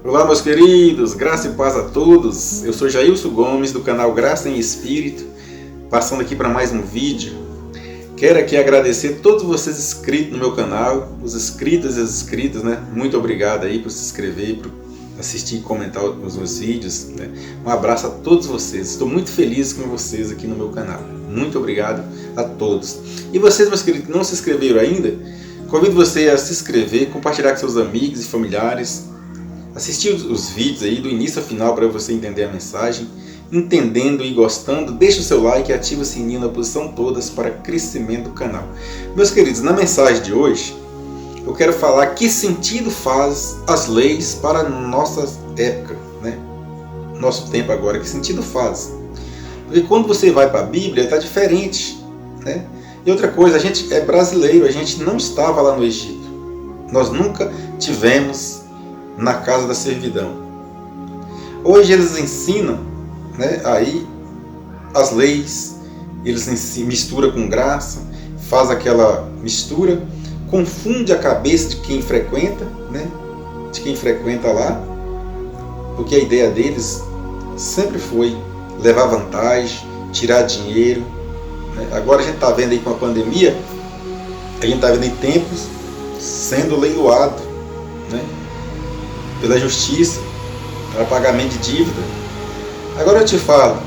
Olá, meus queridos, graça e paz a todos. Eu sou Jailson Gomes, do canal Graça em Espírito, passando aqui para mais um vídeo. Quero aqui agradecer a todos vocês inscritos no meu canal, os inscritos e as inscritas, né? Muito obrigado aí por se inscrever, por assistir e comentar os meus vídeos, né? Um abraço a todos vocês, estou muito feliz com vocês aqui no meu canal. Muito obrigado a todos. E vocês, meus queridos, que não se inscreveram ainda, convido você a se inscrever, compartilhar com seus amigos e familiares, assistir os vídeos aí do início ao final para você entender a mensagem. Entendendo e gostando, deixe o seu like e ative o sininho na posição todas para crescimento do canal. Meus queridos, na mensagem de hoje, eu quero falar que sentido faz as leis para a nossa época, né? Nosso tempo agora, que sentido faz? Porque quando você vai para a Bíblia, está diferente, né? E outra coisa, a gente é brasileiro, a gente não estava lá no Egito. Nós nunca tivemos na casa da servidão. Hoje eles ensinam, né, aí as leis, eles misturam com graça, faz aquela mistura, confunde a cabeça de quem frequenta, né, de quem frequenta lá, porque a ideia deles sempre foi levar vantagem, tirar dinheiro, né? Agora a gente está vendo aí com a pandemia, a gente está vendo aí templos sendo leiloado, né, pela justiça, para pagamento de dívida. Agora eu te falo,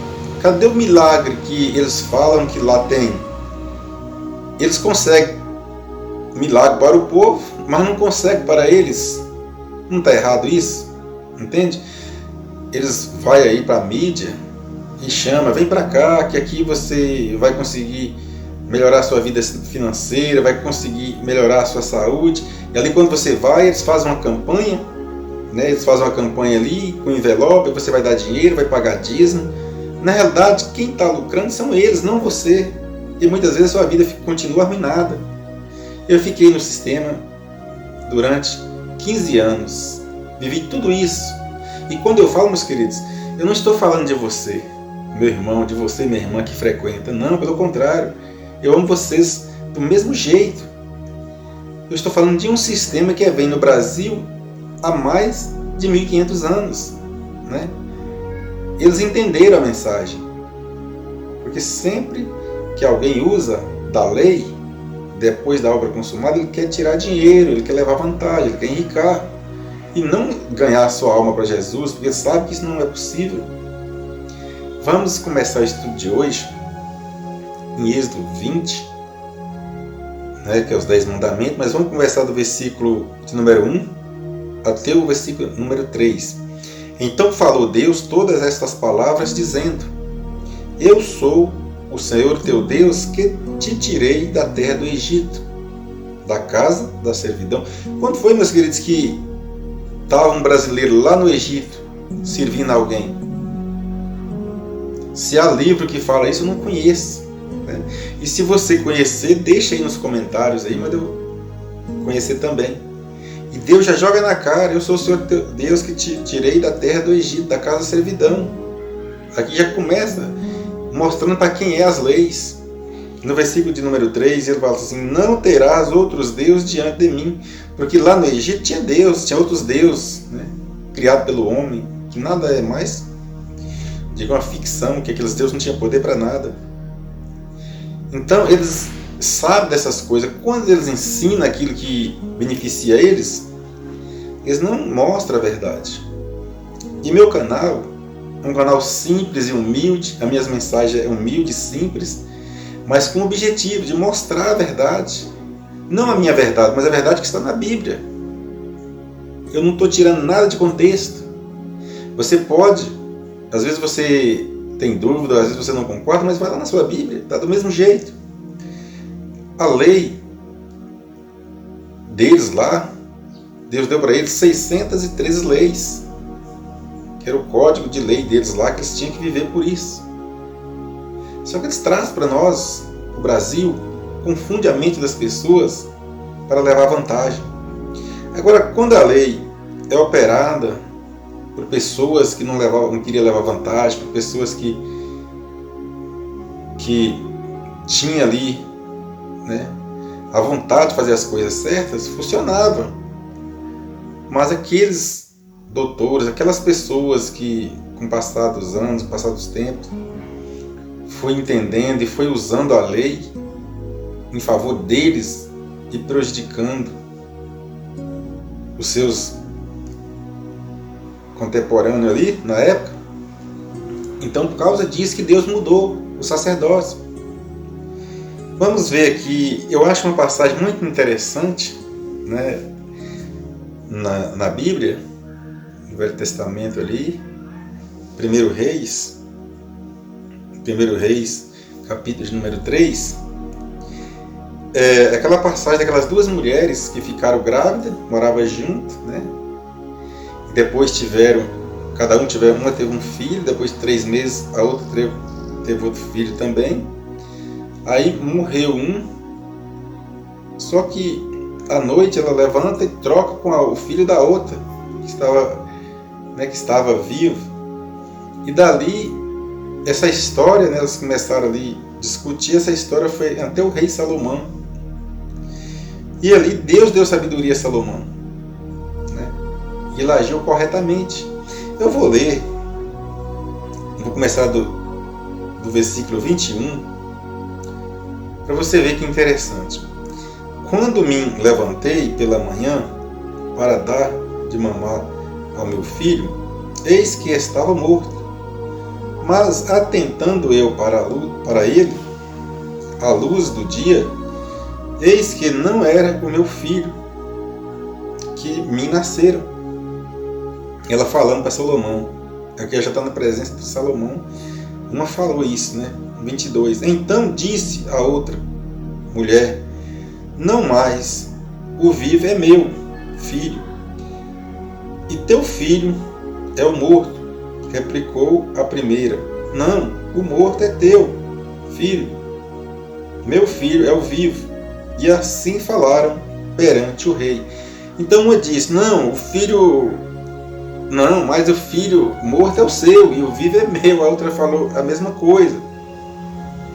cadê o milagre que eles falam que lá tem? Eles conseguem milagre para o povo, mas não conseguem para eles. Não está errado isso? Entende? Eles vão aí para a mídia e chamam, vem para cá, que aqui você vai conseguir melhorar a sua vida financeira, vai conseguir melhorar a sua saúde. E ali quando você vai, eles fazem uma campanha, né? Eles fazem uma campanha ali com envelope, você vai dar dinheiro, vai pagar dízimo. Na realidade, quem está lucrando são eles, não você. E muitas vezes a sua vida continua arruinada. Eu fiquei no sistema durante 15 anos. Vivi tudo isso. E quando eu falo, meus queridos, eu não estou falando de você, meu irmão, de você, minha irmã que frequenta. Não, pelo contrário. Eu amo vocês do mesmo jeito. Eu estou falando de um sistema que vem no Brasil há mais de 1500 anos, né? Eles entenderam a mensagem, porque sempre que alguém usa da lei, depois da obra consumada, ele quer tirar dinheiro, ele quer levar vantagem, ele quer enricar, e não ganhar a sua alma para Jesus, porque ele sabe que isso não é possível. Vamos começar o estudo de hoje em Êxodo 20, né, que é os 10 mandamentos, mas vamos começar do versículo de número 1 até o versículo número 3. Então falou Deus todas estas palavras, dizendo: Eu sou o Senhor teu Deus, que te tirei da terra do Egito, da casa da servidão. Quando foi, meus queridos, que estava um brasileiro lá no Egito servindo a alguém? Se há livro que fala isso, eu não conheço, né? E se você conhecer, deixa aí nos comentários aí, mas eu conhecer também. E Deus já joga na cara: eu sou o Senhor teu Deus que te tirei da terra do Egito, da casa da servidão. Aqui já começa mostrando para quem é as leis. No versículo de número 3, ele fala assim: não terás outros deuses diante de mim. Porque lá no Egito tinha Deus, tinha outros deuses, né, criados pelo homem, que nada é mais de uma ficção, que aqueles deuses não tinham poder para nada. Então eles sabem dessas coisas. Quando eles ensinam aquilo que beneficia eles não mostram a verdade. E meu canal é um canal simples e humilde. A minha mensagem é humilde e simples, mas com o objetivo de mostrar a verdade. Não a minha verdade, mas a verdade que está na Bíblia. Eu não estou tirando nada de contexto. Você pode, às vezes você tem dúvida, às vezes você não concorda, mas vai lá na sua Bíblia, está do mesmo jeito. A lei deles lá, Deus deu para eles 613 leis, que era o código de lei deles lá, que eles tinham que viver por isso. Só que eles trazem para nós, o Brasil, confunde a mente das pessoas para levar vantagem. Agora, quando a lei é operada por pessoas que não queriam levar vantagem, por pessoas que tinham ali, né, a vontade de fazer as coisas certas, funcionava. Mas aqueles doutores, aquelas pessoas que, com o passar dos anos, com o passar dos tempos, foi entendendo e foi usando a lei em favor deles e prejudicando os seus contemporâneos ali na época. Então, por causa disso que Deus mudou o sacerdócio. Vamos ver aqui, eu acho uma passagem muito interessante, né, na Bíblia, no Velho Testamento ali, 1 Reis, capítulo de número 3, aquela passagem daquelas duas mulheres que ficaram grávidas, moravam juntas, né? E depois uma teve um filho, depois de 3 meses a outra teve outro filho também. Aí morreu um, só que à noite ela levanta e troca com o filho da outra, que estava vivo. E dali, essa história, né, elas começaram ali a discutir, essa história foi até o rei Salomão. E ali Deus deu sabedoria a Salomão, né? E ele agiu corretamente. Eu vou ler, vou começar do versículo 21, para você ver que interessante. Quando me levantei pela manhã para dar de mamar ao meu filho, eis que estava morto. Mas atentando eu para ele, à luz do dia, eis que não era o meu filho que me nasceram. Ela falando para Salomão, aqui já está na presença de Salomão, uma falou isso, né? 22. Então disse a outra mulher: não mais, o vivo é meu filho, e teu filho é o morto. Replicou a primeira: não, o morto é teu filho, meu filho é o vivo. E assim falaram perante o rei. Então uma disse: não, mas o filho morto é o seu e o vivo é meu. A outra falou a mesma coisa.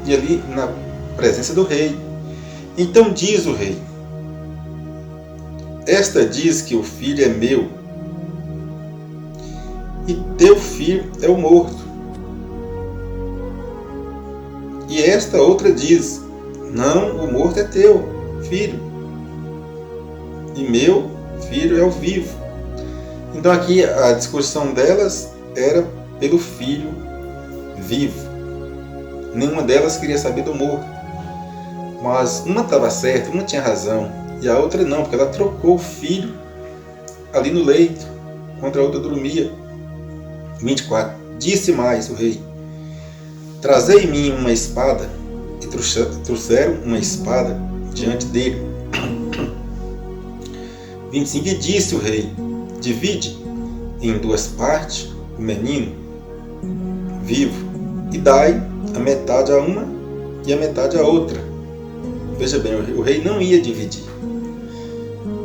E ali na presença do rei. Então diz o rei: esta diz que o filho é meu e teu filho é o morto. E esta outra diz: não, o morto é teu filho e meu filho é o vivo. Então aqui a discussão delas era pelo filho vivo. Nenhuma delas queria saber do morto. Mas uma estava certa, uma tinha razão, e a outra não, porque ela trocou o filho ali no leito, contra a outra dormia. 24. Disse mais o rei: trazei em mim uma espada. E trouxeram uma espada diante dele. 25. E disse o rei: divide em 2 partes o menino vivo, e dai a metade a uma e a metade a outra. Veja bem, o rei não ia dividir,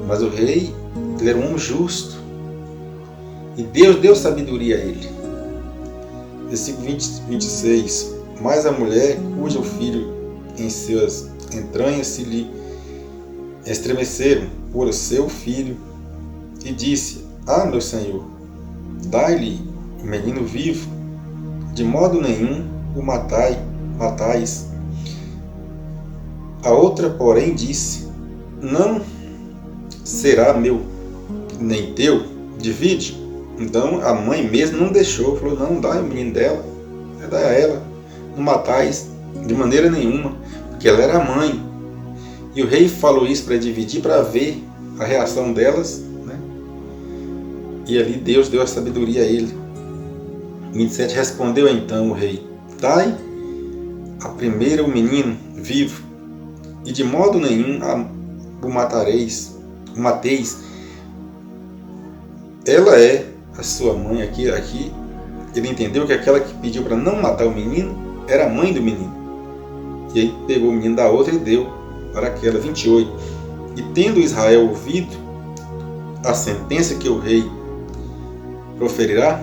mas o rei, ele era um homem justo, e Deus deu sabedoria a ele. Versículo 26. Mas a mulher, cujo filho em suas entranhas se lhe estremeceram por o seu filho, e disse: ah, meu senhor, dai-lhe o menino vivo, de modo nenhum o matais. A outra, porém, disse: não será meu nem teu, divide. Então a mãe mesmo não deixou, falou: não, dá o menino dela, dá a ela, não matais de maneira nenhuma, porque ela era a mãe. E o rei falou isso para dividir, para ver a reação delas, né? E ali Deus deu a sabedoria a ele. 27. Respondeu então o rei: dai a primeira o menino vivo, e de modo nenhum o mateis. Ela é a sua mãe. Aqui ele entendeu que aquela que pediu para não matar o menino era a mãe do menino. E aí pegou o menino da outra e deu para aquela. 28. E tendo Israel ouvido a sentença que o rei proferirá,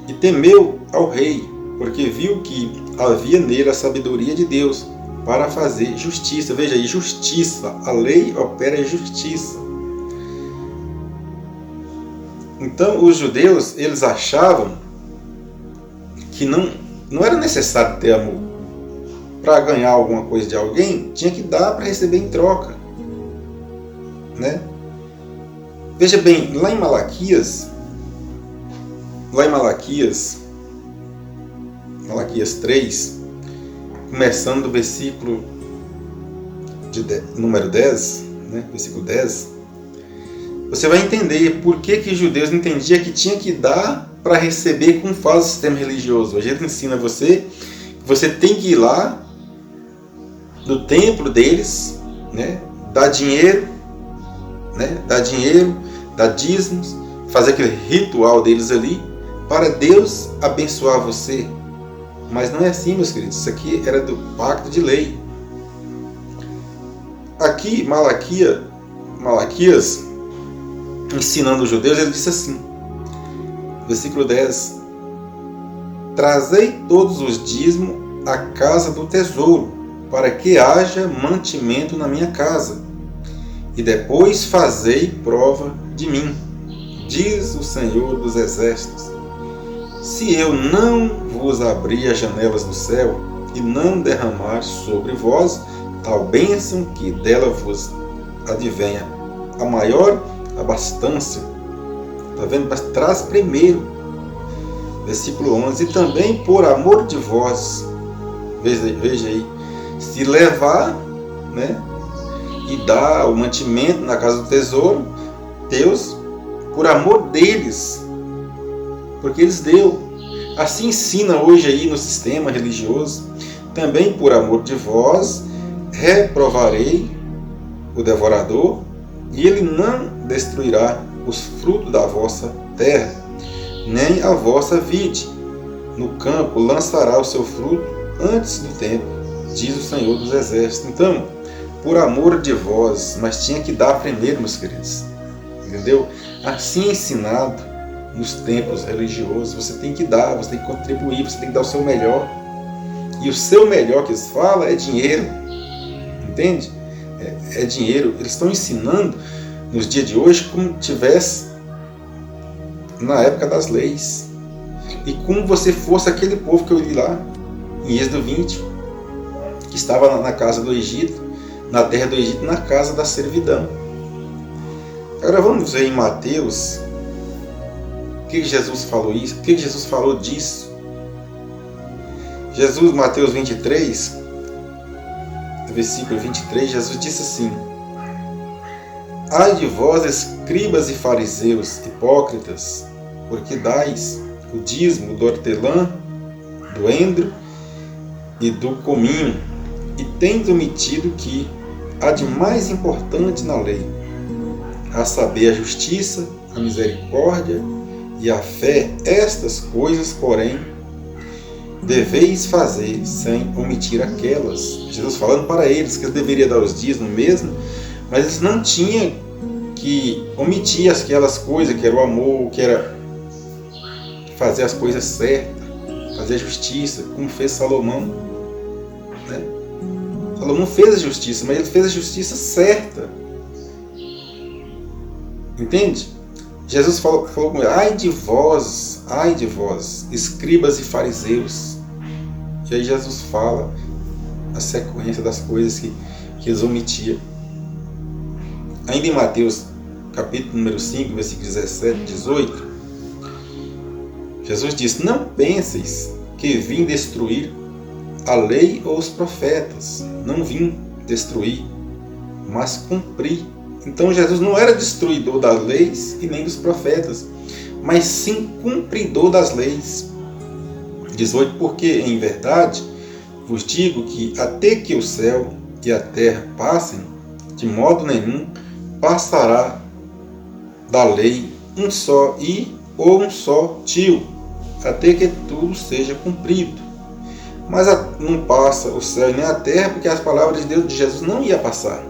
e temeu ao rei, porque viu que havia nele a sabedoria de Deus para fazer justiça. Veja aí, justiça. A lei opera justiça. Então os judeus, eles achavam que não era necessário ter amor. Para ganhar alguma coisa de alguém, tinha que dar para receber em troca, né? Veja bem, lá em Malaquias 3, começando do versículo número 10, né? Versículo 10, você vai entender por que os judeus entendiam que tinha que dar para receber, como faz o sistema religioso. A gente ensina você que você tem que ir lá no templo deles, né? Dar dinheiro, dar dízimos, fazer aquele ritual deles ali, para Deus abençoar você. Mas não é assim, meus queridos. Isso aqui era do pacto de lei. Aqui, Malaquias, ensinando os judeus, ele disse assim, versículo 10: trazei todos os dízimos à casa do tesouro, para que haja mantimento na minha casa, e depois fazei prova de mim, diz o Senhor dos Exércitos. Se eu não vos abrir as janelas do céu, e não derramar sobre vós tal bênção que dela vos advenha a maior abastança. Está vendo? Mas traz primeiro. Versículo 11. E também por amor de vós, veja aí, se levar, né, e dar o mantimento na casa do tesouro, Deus, por amor deles, porque eles deu. Assim ensina hoje aí no sistema religioso. Também por amor de vós reprovarei o devorador, e ele não destruirá os frutos da vossa terra, nem a vossa vide. No campo lançará o seu fruto antes do tempo, diz o Senhor dos Exércitos. Então, por amor de vós, mas tinha que dar primeiro, meus queridos. Entendeu? Assim é ensinado nos templos religiosos. Você tem que dar, você tem que contribuir, você tem que dar o seu melhor. E o seu melhor que eles falam é dinheiro. Entende? É dinheiro. Eles estão ensinando nos dias de hoje como tivesse na época das leis. E como você fosse aquele povo que eu li lá em Êxodo 20, que estava na casa do Egito, na terra do Egito, na casa da servidão. Agora vamos ver em Mateus o que Jesus falou isso, o que Jesus falou disso. Jesus, Mateus 23, versículo 23, Jesus disse assim: ai de vós, escribas e fariseus, hipócritas, porque dais o dízimo do hortelã, do endro e do cominho, e tendes omitido que há de mais importante na lei, a saber, a justiça, a misericórdia e a fé. Estas coisas, porém, deveis fazer sem omitir aquelas. Jesus falando para eles que eles deveriam dar os dízimos mesmo, mas eles não tinham que omitir aquelas coisas, que era o amor, que era fazer as coisas certas, fazer a justiça, como fez Salomão, né? Salomão fez a justiça, mas ele fez a justiça certa. Entende? Jesus falou com ele: ai de vós, escribas e fariseus. E aí Jesus fala a sequência das coisas que eles omitiam. Ainda em Mateus, capítulo número 5, versículo 17 e 18, Jesus diz: não penseis que vim destruir a lei ou os profetas. Não vim destruir, mas cumprir. Então Jesus não era destruidor das leis e nem dos profetas, mas sim cumpridor das leis. 18, porque em verdade vos digo que até que o céu e a terra passem, de modo nenhum passará da lei um só ou um só tio, até que tudo seja cumprido. Mas não passa o céu nem a terra, porque as palavras de Deus, de Jesus, não iam passar.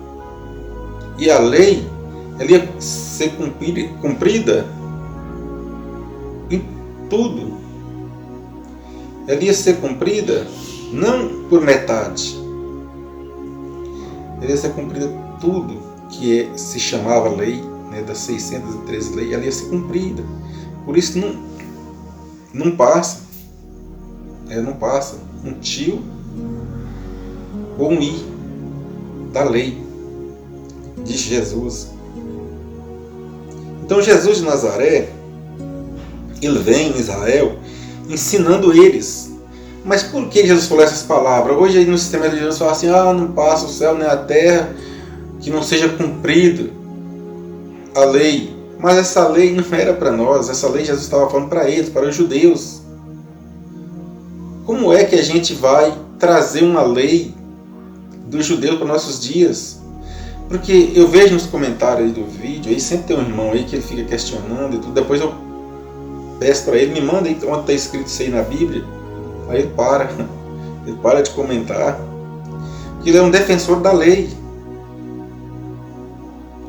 E a lei, ela ia ser cumprida em tudo. Ela ia ser cumprida não por metade. Ela ia ser cumprida tudo que se chamava lei, né, das 613 leis, ela ia ser cumprida. Por isso não passa. Não passa um tio ou um i da lei de Jesus. Então Jesus de Nazaré, ele vem em Israel ensinando eles. Mas por que Jesus falou essas palavras? Hoje aí no sistema religioso fala assim, não passa o céu nem a terra que não seja cumprido a lei. Mas essa lei não era para nós, essa lei Jesus estava falando para eles, para os judeus. Como é que a gente vai trazer uma lei dos judeus para nossos dias? Porque eu vejo nos comentários aí do vídeo, aí sempre tem um irmão aí que ele fica questionando e tudo. Depois eu peço para ele, me manda aí onde está escrito isso aí na Bíblia. Aí ele para de comentar. Porque ele é um defensor da lei.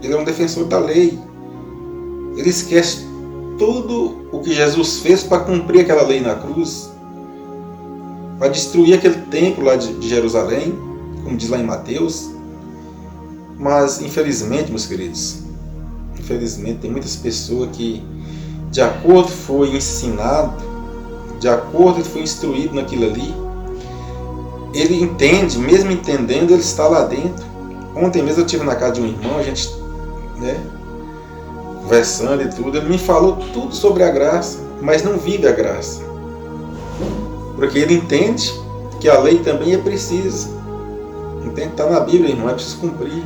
Ele é um defensor da lei. Ele esquece tudo o que Jesus fez para cumprir aquela lei na cruz. Para destruir aquele templo lá de Jerusalém, como diz lá em Mateus. Mas, infelizmente, meus queridos, tem muitas pessoas que, de acordo que foi ensinado, de acordo que foi instruído naquilo ali, ele entende, mesmo entendendo, ele está lá dentro. Ontem mesmo eu estive na casa de um irmão, a gente, conversando e tudo, ele me falou tudo sobre a graça, mas não vive a graça. Porque ele entende que a lei também é precisa. Entende? Está na Bíblia, irmão, é preciso cumprir.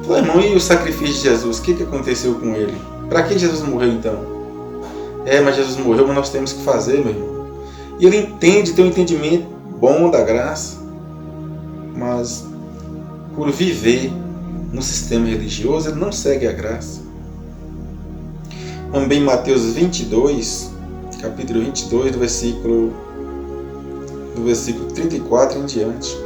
Falei, irmão, e o sacrifício de Jesus? O que aconteceu com ele? Para que Jesus morreu então? Mas Jesus morreu, mas nós temos que fazer, meu irmão. E ele entende, tem um entendimento bom da graça, mas por viver no sistema religioso, ele não segue a graça. Também em Mateus 22, capítulo 22, do versículo 34 em diante.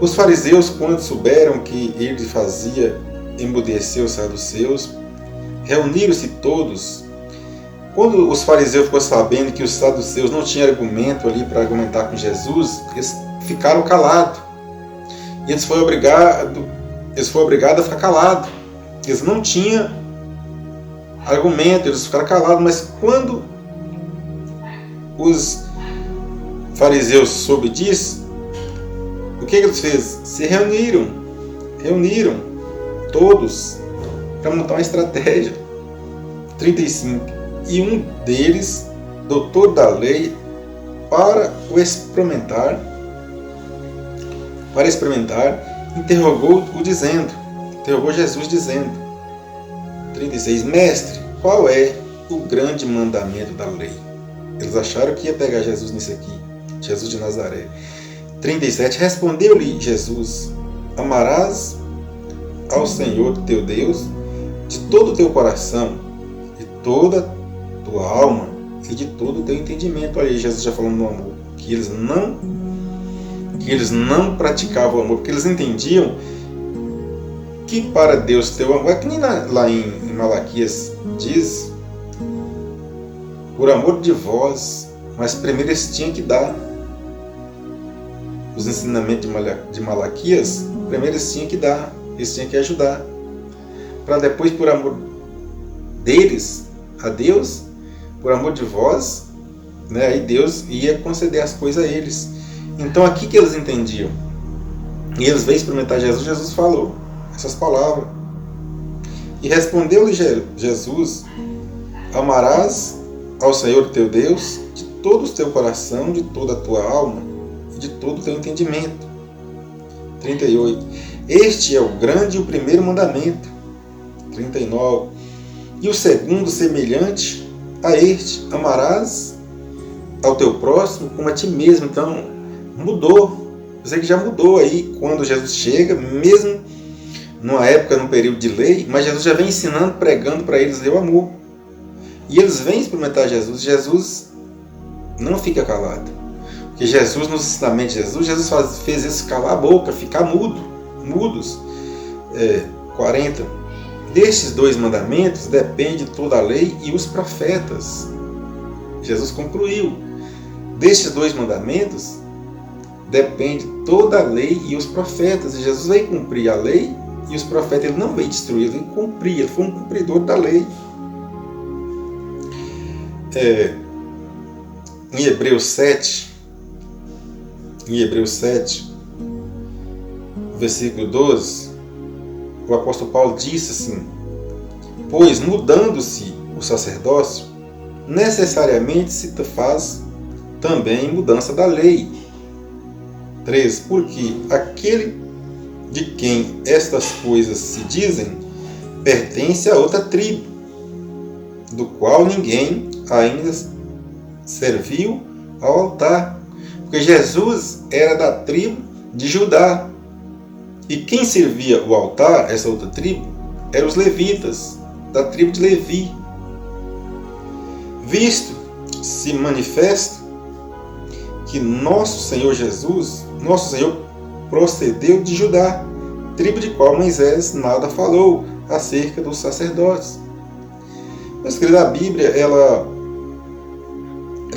Os fariseus, quando souberam que ele fazia emmudecer os saduceus, reuniram-se todos. Quando os fariseus ficou sabendo que os saduceus não tinham argumento ali para argumentar com Jesus, eles ficaram calados. E eles foram obrigados a ficar calados. Eles não tinham argumento, eles ficaram calados. Mas quando os fariseus soube disso, o que eles fizeram? Se reuniram todos para montar uma estratégia. 35. E um deles, doutor da lei, para experimentar, interrogou Jesus dizendo, 36, mestre, qual é o grande mandamento da lei? Eles acharam que ia pegar Jesus nisso aqui, Jesus de Nazaré. 37, respondeu-lhe Jesus, amarás ao Senhor teu Deus de todo o teu coração, de toda a tua alma e de todo o teu entendimento. Olha aí, Jesus já falando no amor, que eles não praticavam o amor, porque eles entendiam que para Deus ter o amor, é que nem lá em Malaquias diz, por amor de vós, mas primeiro eles tinham que dar. Os ensinamentos de Malaquias, primeiro eles tinham que dar, eles tinham que ajudar, para depois, por amor deles, a Deus, por amor de vós, aí Deus ia conceder as coisas a eles. Então aqui que eles entendiam. E eles veio experimentar Jesus, Jesus falou essas palavras. E respondeu-lhe Jesus, amarás ao Senhor teu Deus de todo o teu coração, de toda a tua alma, de todo o teu entendimento. 38. Este é o grande e o primeiro mandamento. 39. E o segundo semelhante a este, amarás ao teu próximo como a ti mesmo. Então, mudou. Eu sei que já mudou aí quando Jesus chega, mesmo numa época, num período de lei, mas Jesus já vem ensinando, pregando para eles o amor. E eles vêm experimentar Jesus. Jesus não fica calado. Porque Jesus, nos ensinamentos de Jesus fez eles calar a boca, ficar mudos. 40. Destes dois mandamentos depende toda a lei e os profetas. Jesus concluiu. Destes dois mandamentos depende toda a lei e os profetas. E Jesus veio cumprir a lei e os profetas. Ele não veio destruir, ele veio cumprir. Ele foi um cumpridor da lei. Em Hebreus 7, versículo 12, o apóstolo Paulo disse assim: pois mudando-se o sacerdócio, necessariamente se faz também mudança da lei. 3. Porque aquele de quem estas coisas se dizem pertence a outra tribo, do qual ninguém ainda serviu ao altar. Porque Jesus era da tribo de Judá. E quem servia o altar, essa outra tribo, eram os levitas, da tribo de Levi. Visto se manifesta que nosso Senhor Jesus, nosso Senhor procedeu de Judá, tribo de qual Moisés nada falou acerca dos sacerdotes. Meus queridos, a Bíblia ela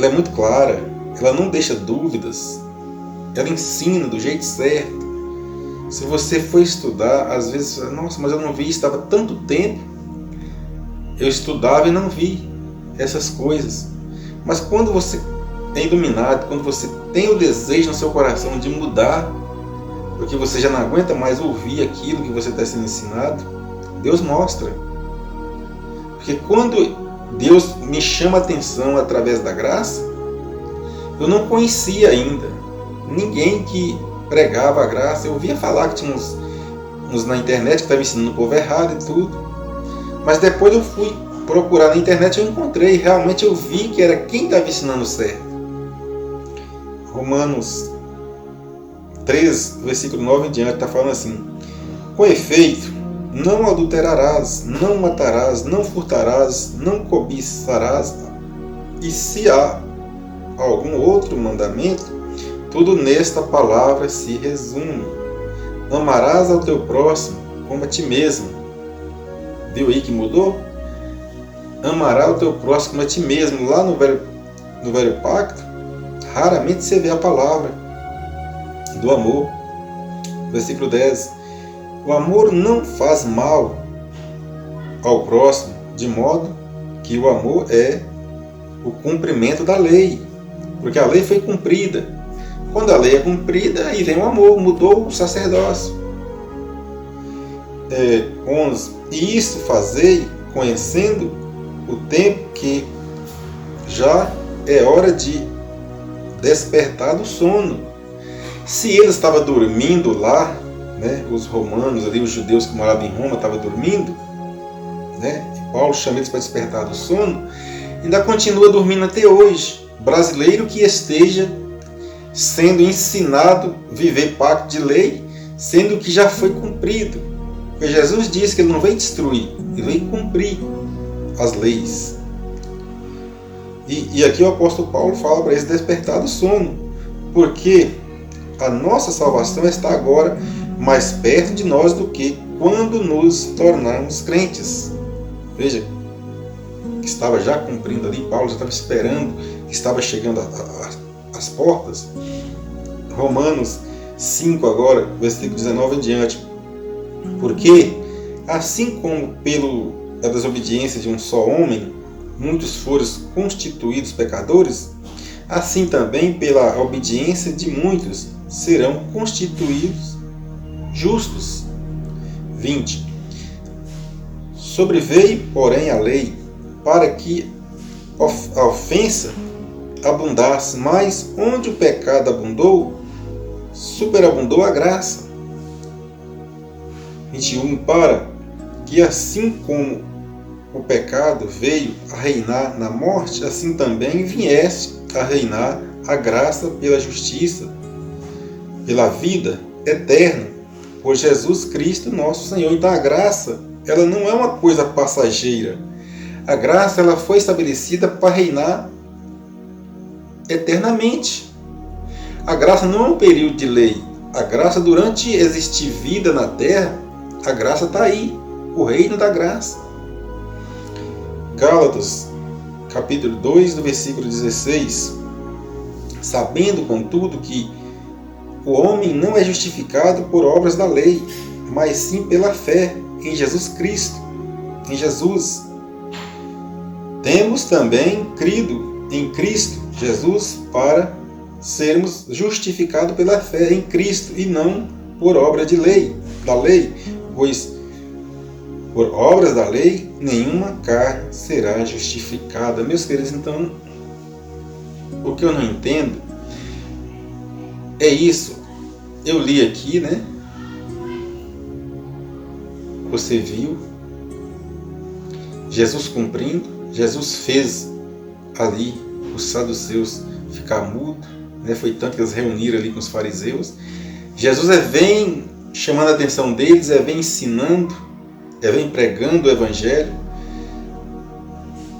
é muito clara, ela não deixa dúvidas, ela ensina do jeito certo. Se você for estudar, às vezes, nossa, mas eu não vi, estava tanto tempo, eu estudava e não vi essas coisas. Mas quando você é iluminado, quando você tem o desejo no seu coração de mudar, porque você já não aguenta mais ouvir aquilo que você está sendo ensinado, Deus mostra. Porque quando Deus me chama a atenção através da graça, eu não conhecia ainda ninguém que pregava a graça. Eu ouvia falar que tinha uns na internet que estavam ensinando o povo errado e tudo. Mas depois eu fui procurar na internet e eu encontrei. Realmente eu vi que era quem estava ensinando certo. Romanos 3, versículo 9 em diante, está falando assim: com efeito, não adulterarás, não matarás, não furtarás, não cobiçarás, e se há algum outro mandamento, tudo nesta palavra se resume: amarás ao teu próximo como a ti mesmo. Viu aí que mudou? Amarás ao teu próximo como a ti mesmo. Lá no velho pacto, raramente você vê a palavra do amor. Versículo 10. O amor não faz mal ao próximo, de modo que o amor é o cumprimento da lei, porque a lei foi cumprida. Quando a lei é cumprida, aí vem o amor, mudou o sacerdócio. 11. E isto fazei, conhecendo o tempo que já é hora de despertar do sono. Se ele estava dormindo lá, né, os romanos, ali, os judeus que moravam em Roma estavam dormindo, né, e Paulo chama eles para despertar do sono, ainda continua dormindo até hoje. Brasileiro que esteja sendo ensinado a viver pacto de lei, sendo que já foi cumprido. Porque Jesus disse que ele não veio destruir, ele veio cumprir as leis. E aqui o apóstolo Paulo fala para eles despertar do sono, porque a nossa salvação está agora mais perto de nós do que quando nos tornarmos crentes. Veja, que estava já cumprindo ali, Paulo já estava esperando, que estava chegando às portas. Romanos 5 agora, versículo 19 em diante. Porque, assim como pela desobediência de um só homem, muitos foram constituídos pecadores, assim também pela obediência de muitos serão constituídos justos. 20. Sobreveio, porém, a lei, para que a ofensa abundasse, mas onde o pecado abundou, superabundou a graça. 21. Para que assim como o pecado veio a reinar na morte, assim também viesse a reinar a graça pela justiça, pela vida eterna, por Jesus Cristo nosso Senhor. Então a graça, ela não é uma coisa passageira. A graça, ela foi estabelecida para reinar eternamente. A graça não é um período de lei. A graça, durante existir vida na terra, a graça está aí, o reino da graça. Gálatas, capítulo 2, do versículo 16. Sabendo, contudo, que o homem não é justificado por obras da lei, mas sim pela fé em Jesus Cristo, em Jesus. Temos também crido em Cristo Jesus para sermos justificados pela fé em Cristo e não por obra da lei, pois por obras da lei nenhuma carne será justificada. Meus queridos, então, o que eu não entendo é isso. Eu li aqui, né? Você viu Jesus cumprindo, Jesus fez ali os saduceus ficar mudo, né? Foi tanto que eles reuniram ali com os fariseus. Jesus vem chamando a atenção deles, vem ensinando, vem pregando o evangelho.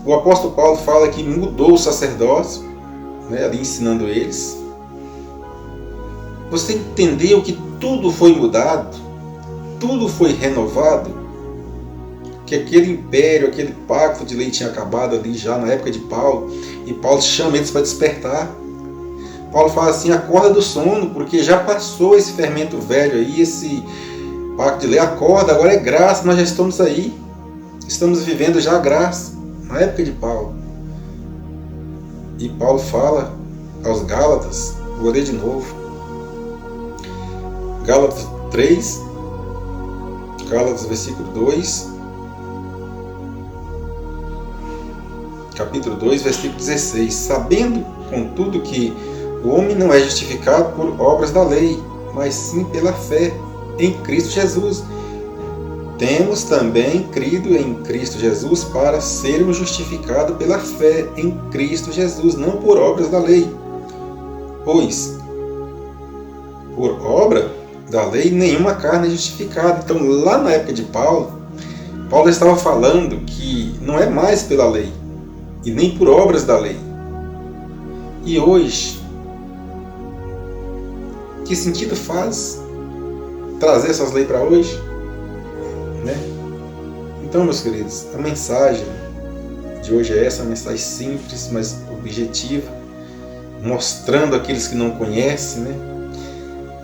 O apóstolo Paulo fala que mudou o sacerdócio, né? Ali ensinando eles. Você entendeu que tudo foi mudado, tudo foi renovado, que aquele império, aquele pacto de lei tinha acabado ali já na época de Paulo, e Paulo chama eles para despertar. Paulo fala assim: acorda do sono, porque já passou esse fermento velho aí, esse pacto de lei, acorda, agora é graça, nós já estamos aí, estamos vivendo já a graça, na época de Paulo. E Paulo fala aos Gálatas, vou ler de novo, Gálatas 3, Gálatas versículo 2, capítulo 2, versículo 16. Sabendo, contudo, que o homem não é justificado por obras da lei, mas sim pela fé em Cristo Jesus. Temos também crido em Cristo Jesus para sermos justificados pela fé em Cristo Jesus, não por obras da lei. Pois, por obra da lei, nenhuma carne é justificada. Então, lá na época de Paulo, Paulo estava falando que não é mais pela lei, e nem por obras da lei. E hoje, que sentido faz trazer essas leis para hoje? Né? Então, meus queridos, a mensagem de hoje é essa, uma mensagem simples, mas objetiva, mostrando àqueles que não conhecem, né,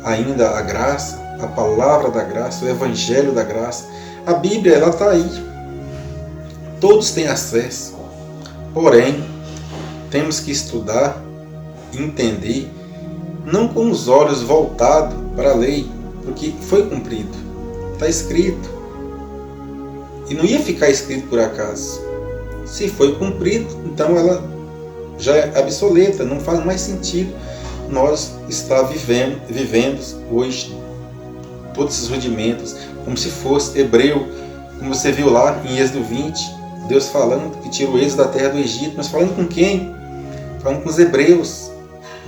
ainda a graça, a palavra da graça, o evangelho da graça. A Bíblia, ela está aí. Todos têm acesso. Porém, temos que estudar, entender, não com os olhos voltados para a lei, porque foi cumprido, está escrito. E não ia ficar escrito por acaso. Se foi cumprido, então ela já é obsoleta, não faz mais sentido nós estar vivendo hoje todos esses rudimentos, como se fosse hebreu, como você viu lá em Êxodo 20, Deus falando que tira o êxodo da terra do Egito, mas falando com quem? Falando com os hebreus,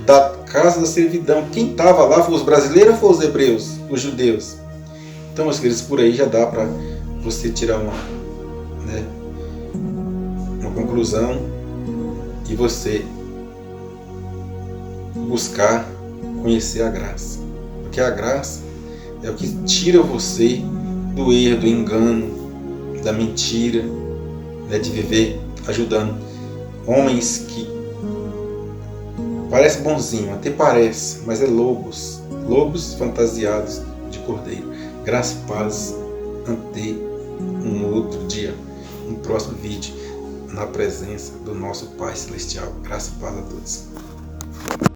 da casa da servidão. Quem estava lá foi os brasileiros ou foi os hebreus, os judeus? Então, meus queridos, por aí já dá para você tirar uma conclusão e você buscar conhecer a graça. Porque a graça é o que tira você do erro, do engano, da mentira, de viver ajudando homens que parece bonzinho, até parece, mas é lobos fantasiados de cordeiro. Graça e paz, até um outro dia, um próximo vídeo, na presença do nosso Pai Celestial. Graça e paz a todos.